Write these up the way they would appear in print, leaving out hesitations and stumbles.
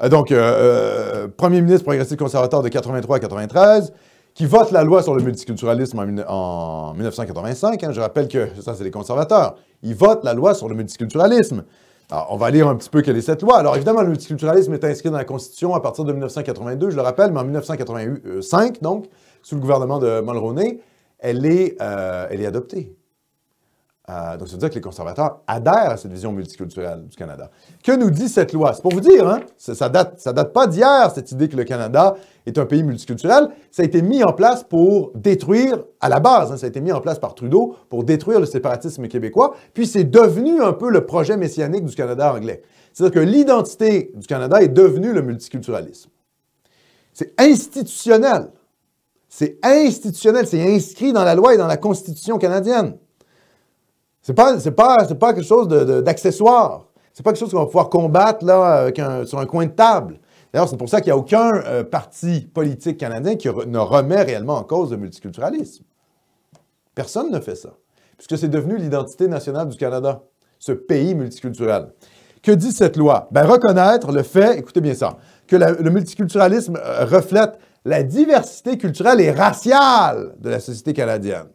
Premier ministre progressiste conservateur de 83 à 93, qui vote la loi sur le multiculturalisme en 1985. Hein, je rappelle que ça, c'est les conservateurs. Ils votent la loi sur le multiculturalisme. Alors, on va lire un petit peu quelle est cette loi. Alors, évidemment, le multiculturalisme est inscrit dans la Constitution à partir de 1982, je le rappelle, mais en 1985, donc, sous le gouvernement de Mulroney, elle est adoptée. Donc, ça veut dire que les conservateurs adhèrent à cette vision multiculturelle du Canada. Que nous dit cette loi? C'est pour vous dire, hein? Ça date pas d'hier, cette idée que le Canada est un pays multiculturel. Ça a été mis en place pour détruire, à la base, hein, ça a été mis en place par Trudeau pour détruire le séparatisme québécois, puis c'est devenu un peu le projet messianique du Canada anglais. C'est-à-dire que l'identité du Canada est devenue le multiculturalisme. C'est institutionnel. C'est institutionnel, c'est inscrit dans la loi et dans la Constitution canadienne. C'est pas quelque chose d'accessoire. C'est pas quelque chose qu'on va pouvoir combattre là, sur un coin de table. D'ailleurs, c'est pour ça qu'il n'y a aucun parti politique canadien qui ne remet réellement en cause le multiculturalisme. Personne ne fait ça, puisque c'est devenu l'identité nationale du Canada, ce pays multiculturel. Que dit cette loi? Ben, reconnaître le fait, écoutez bien ça, que le multiculturalisme reflète la diversité culturelle et raciale de la société canadienne.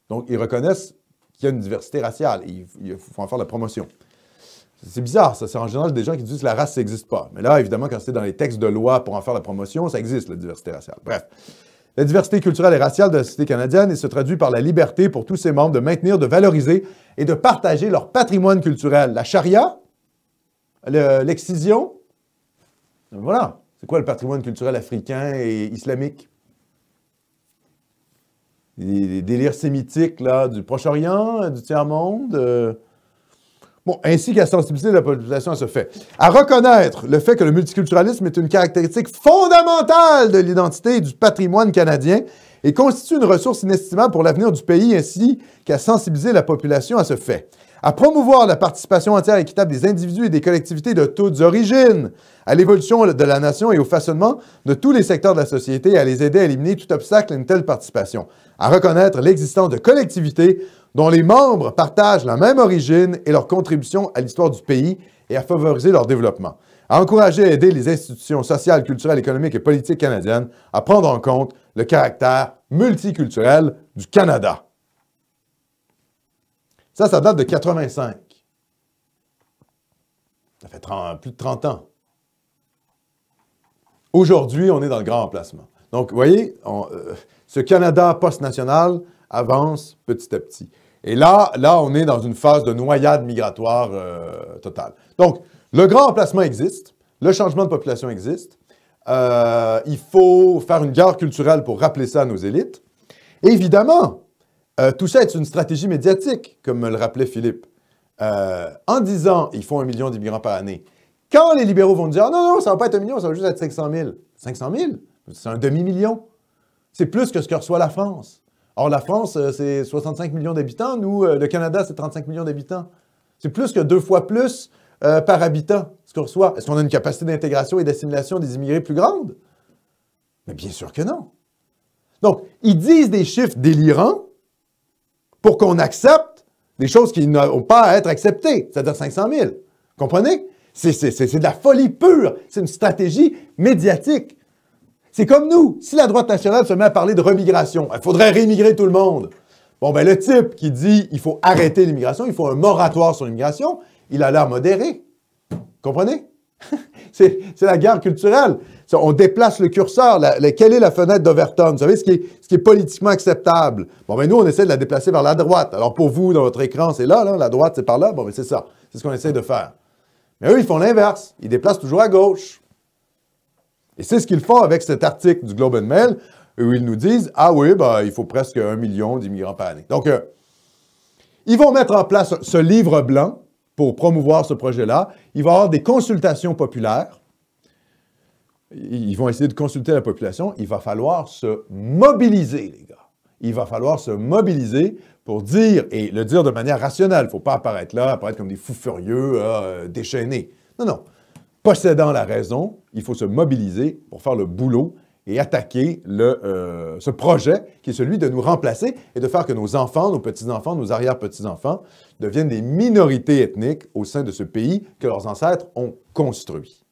Donc, ils reconnaissent qu'il y a une diversité raciale. Il faut en faire la promotion. C'est bizarre, ça. C'est en général des gens qui disent que la race, ça n'existe pas. Mais là, évidemment, quand c'est dans les textes de loi pour en faire la promotion, ça existe, la diversité raciale. Bref. La diversité culturelle et raciale de la société canadienne et se traduit par la liberté pour tous ses membres de maintenir, de valoriser et de partager leur patrimoine culturel. La charia, l'excision, voilà. C'est quoi le patrimoine culturel africain et islamique? Des délires sémitiques là, du Proche-Orient, du Tiers-Monde. Bon, ainsi qu'à sensibiliser la population à ce fait. À reconnaître le fait que le multiculturalisme est une caractéristique fondamentale de l'identité et du patrimoine canadien et constitue une ressource inestimable pour l'avenir du pays, ainsi qu'à sensibiliser la population à ce fait. À promouvoir la participation entière et équitable des individus et des collectivités de toutes origines, à l'évolution de la nation et au façonnement de tous les secteurs de la société et à les aider à éliminer tout obstacle à une telle participation. À reconnaître l'existence de collectivités dont les membres partagent la même origine et leur contribution à l'histoire du pays et à favoriser leur développement. À encourager et aider les institutions sociales, culturelles, économiques et politiques canadiennes à prendre en compte le caractère multiculturel du Canada. Ça date de 85. Ça fait plus de 30 ans. Aujourd'hui, on est dans le grand emplacement. Donc, vous voyez, ce Canada post-national avance petit à petit. Et là, on est dans une phase de noyade migratoire totale. Donc, le grand emplacement existe, le changement de population existe. Il faut faire une guerre culturelle pour rappeler ça à nos élites. Et évidemment, tout ça est une stratégie médiatique, comme me le rappelait Philippe. En disant, il faut 1 million d'immigrants par année, quand les libéraux vont dire, non, ça ne va pas être 1 million, ça va juste être 500 000. 500 000? C'est un demi-million. C'est plus que ce que reçoit la France. Or, la France, c'est 65 millions d'habitants. Nous, le Canada, c'est 35 millions d'habitants. C'est plus que 2 fois plus par habitant, ce qu'on reçoit. Est-ce qu'on a une capacité d'intégration et d'assimilation des immigrés plus grande? Mais bien sûr que non. Donc, ils disent des chiffres délirants pour qu'on accepte des choses qui n'ont pas à être acceptées, c'est-à-dire 500 000. Comprenez? C'est de la folie pure. C'est une stratégie médiatique. C'est comme nous. Si la droite nationale se met à parler de remigration, il faudrait réimmigrer tout le monde. Bon, ben le type qui dit il faut arrêter l'immigration, il faut un moratoire sur l'immigration, il a l'air modéré. Comprenez? C'est la guerre culturelle. On déplace le curseur. Quelle est la fenêtre d'Overton? Vous savez ce qui est politiquement acceptable? Bon, ben nous, on essaie de la déplacer vers la droite. Alors pour vous, dans votre écran, c'est là, la droite, c'est par là. Bon, ben c'est ça. C'est ce qu'on essaie de faire. Mais eux, ils font l'inverse. Ils déplacent toujours à gauche. Et c'est ce qu'ils font avec cet article du Globe and Mail où ils nous disent « Ah oui, ben, il faut presque 1 million d'immigrants par année. » Donc, ils vont mettre en place ce livre blanc pour promouvoir ce projet-là. Il va y avoir des consultations populaires. Ils vont essayer de consulter la population. Il va falloir se mobiliser, les gars. Il va falloir se mobiliser pour dire, et le dire de manière rationnelle. Il ne faut pas apparaître là, apparaître comme des fous furieux, déchaînés. Non, non. Possédant la raison, il faut se mobiliser pour faire le boulot et attaquer ce projet qui est celui de nous remplacer et de faire que nos enfants, nos petits-enfants, nos arrière-petits-enfants deviennent des minorités ethniques au sein de ce pays que leurs ancêtres ont construit.